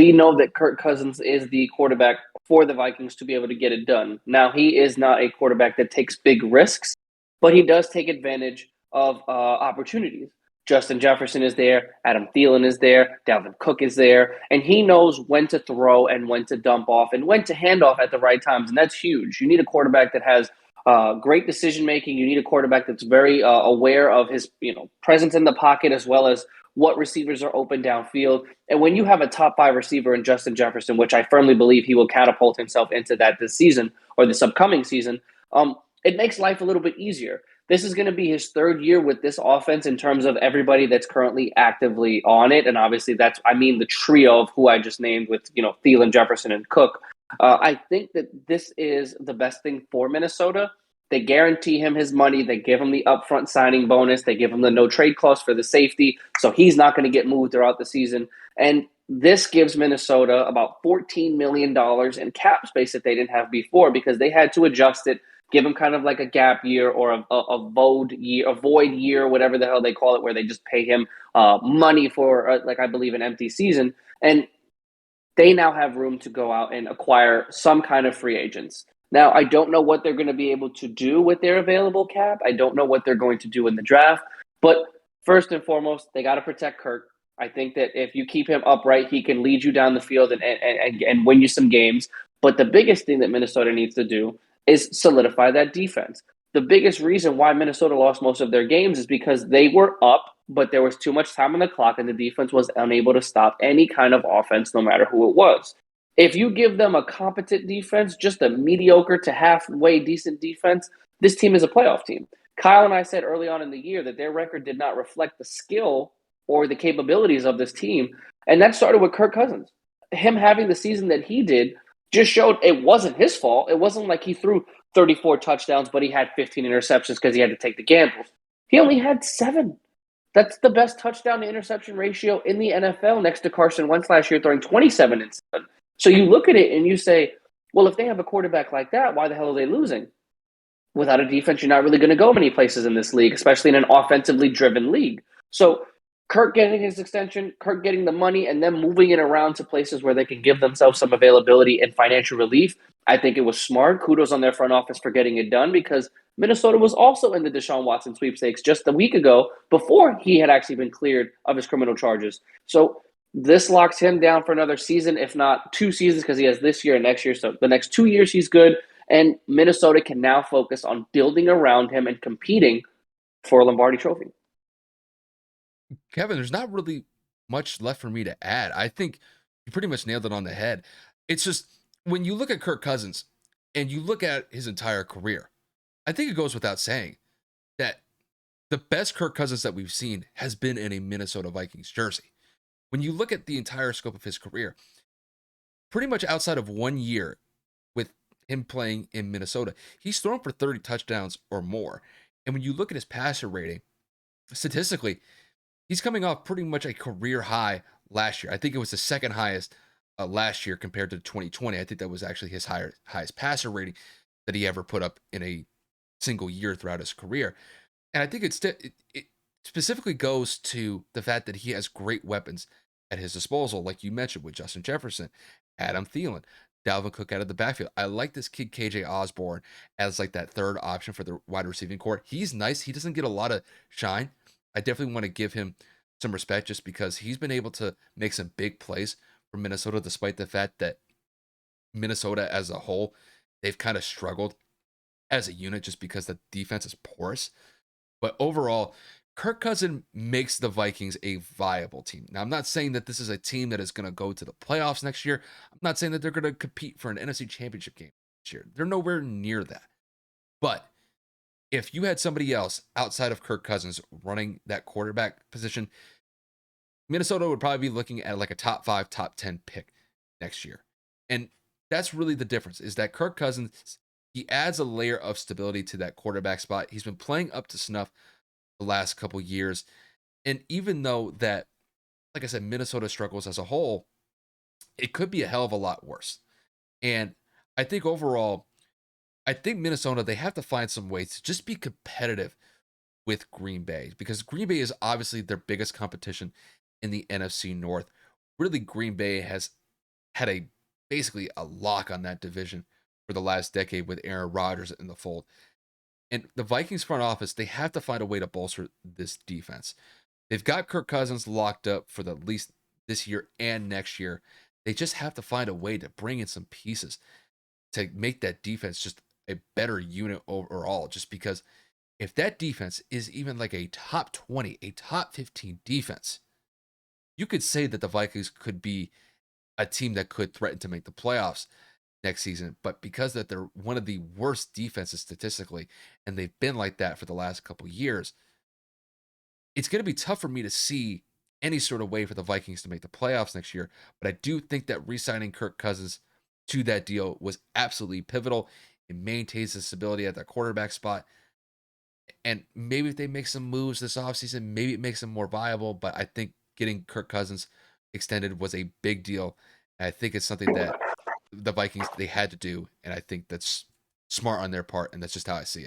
we know that Kirk Cousins is the quarterback for the Vikings to be able to get it done. Now, he is not a quarterback that takes big risks, but he does take advantage of opportunities. Justin Jefferson is there, Adam Thielen is there, Dalvin Cook is there, and he knows when to throw and when to dump off and when to hand off at the right times, and that's huge. You need a quarterback that has great decision making. You need a quarterback that's very aware of his presence in the pocket as well as what receivers are open downfield. And when you have a top 5 receiver in Justin Jefferson, which I firmly believe he will catapult himself into that this season or this upcoming season, it makes life a little bit easier. This is going to be his 3rd year with this offense in terms of everybody that's currently actively on it. And obviously the trio of who I just named with, Thielen, Jefferson, and Cook. I think that this is the best thing for Minnesota. They guarantee him his money. They give him the upfront signing bonus. They give him the no trade clause for the safety. So he's not going to get moved throughout the season. And this gives Minnesota about $14 million in cap space that they didn't have before because they had to adjust it, give him kind of like a gap year or a void year, whatever the hell they call it, where they just pay him money for, I believe, an empty season. And they now have room to go out and acquire some kind of free agents. Now, I don't know what they're going to be able to do with their available cap. I don't know what they're going to do in the draft. But first and foremost, they got to protect Kirk. I think that if you keep him upright, he can lead you down the field and win you some games. But the biggest thing that Minnesota needs to do is solidify that defense. The biggest reason why Minnesota lost most of their games is because they were up, but there was too much time on the clock and the defense was unable to stop any kind of offense, no matter who it was. If you give them a competent defense, just a mediocre to halfway decent defense, this team is a playoff team. Kyle and I said early on in the year that their record did not reflect the skill or the capabilities of this team. And that started with Kirk Cousins. Him having the season that he did just showed it wasn't his fault. It wasn't like he threw 34 touchdowns, but he had 15 interceptions because he had to take the gambles. He only had 7. That's the best touchdown to interception ratio in the NFL next to Carson Wentz last year, throwing 27 and 7. So you look at it and you say, well, if they have a quarterback like that, why the hell are they losing? Without a defense, you're not really going to go many places in this league, especially in an offensively driven league. So Kirk getting his extension, Kirk getting the money, and then moving it around to places where they can give themselves some availability and financial relief, I think it was smart. Kudos on their front office for getting it done because Minnesota was also in the Deshaun Watson sweepstakes just a week ago before he had actually been cleared of his criminal charges. So this locks him down for another season, if not 2 seasons, because he has this year and next year. So the next 2 years, he's good. And Minnesota can now focus on building around him and competing for a Lombardi trophy. Kevin, there's not really much left for me to add. I think you pretty much nailed it on the head. It's just when you look at Kirk Cousins and you look at his entire career, I think it goes without saying that the best Kirk Cousins that we've seen has been in a Minnesota Vikings jersey. When you look at the entire scope of his career, pretty much outside of 1 year with him playing in Minnesota, he's thrown for 30 touchdowns or more. And when you look at his passer rating, statistically, he's coming off pretty much a career high last year. I think it was the second highest last year compared to 2020. I think that was actually his highest passer rating that he ever put up in a single year throughout his career. And I think it specifically goes to the fact that he has great weapons at his disposal, like you mentioned with Justin Jefferson, Adam Thielen, Dalvin Cook out of the backfield. I like this kid KJ Osborne as like that third option for the wide receiving core. He's nice. He doesn't get a lot of shine. I definitely want to give him some respect just because he's been able to make some big plays for Minnesota, despite the fact that Minnesota as a whole, they've kind of struggled as a unit just because the defense is porous. But overall, Kirk Cousins makes the Vikings a viable team. Now, I'm not saying that this is a team that is going to go to the playoffs next year. I'm not saying that they're going to compete for an NFC championship game this year. They're nowhere near that. But if you had somebody else outside of Kirk Cousins running that quarterback position, Minnesota would probably be looking at like a top 5, top 10 pick next year. And that's really the difference, is that Kirk Cousins, he adds a layer of stability to that quarterback spot. He's been playing up to snuff the last couple years. And even though that, like I said, Minnesota struggles as a whole, it could be a hell of a lot worse. And I think overall, I think Minnesota, they have to find some ways to just be competitive with Green Bay, because Green Bay is obviously their biggest competition in the NFC North. Really, Green Bay has had a basically a lock on that division for the last decade with Aaron Rodgers in the fold. And the Vikings front office, they have to find a way to bolster this defense. They've got Kirk Cousins locked up for the least this year and next year. They just have to find a way to bring in some pieces to make that defense just a better unit overall. Just because if that defense is even like a top 20, a top 15 defense, you could say that the Vikings could be a team that could threaten to make the playoffs next season. But because that they're one of the worst defenses statistically, and they've been like that for the last couple years, it's going to be tough for me to see any sort of way for the Vikings to make the playoffs next year. But I do think that re-signing Kirk Cousins to that deal was absolutely pivotal. It maintains the stability at that quarterback spot. And maybe if they make some moves this offseason, maybe it makes them more viable. But I think getting Kirk Cousins extended was a big deal. And I think it's something that the Vikings they had to do. And I think that's smart on their part. And that's just how I see it.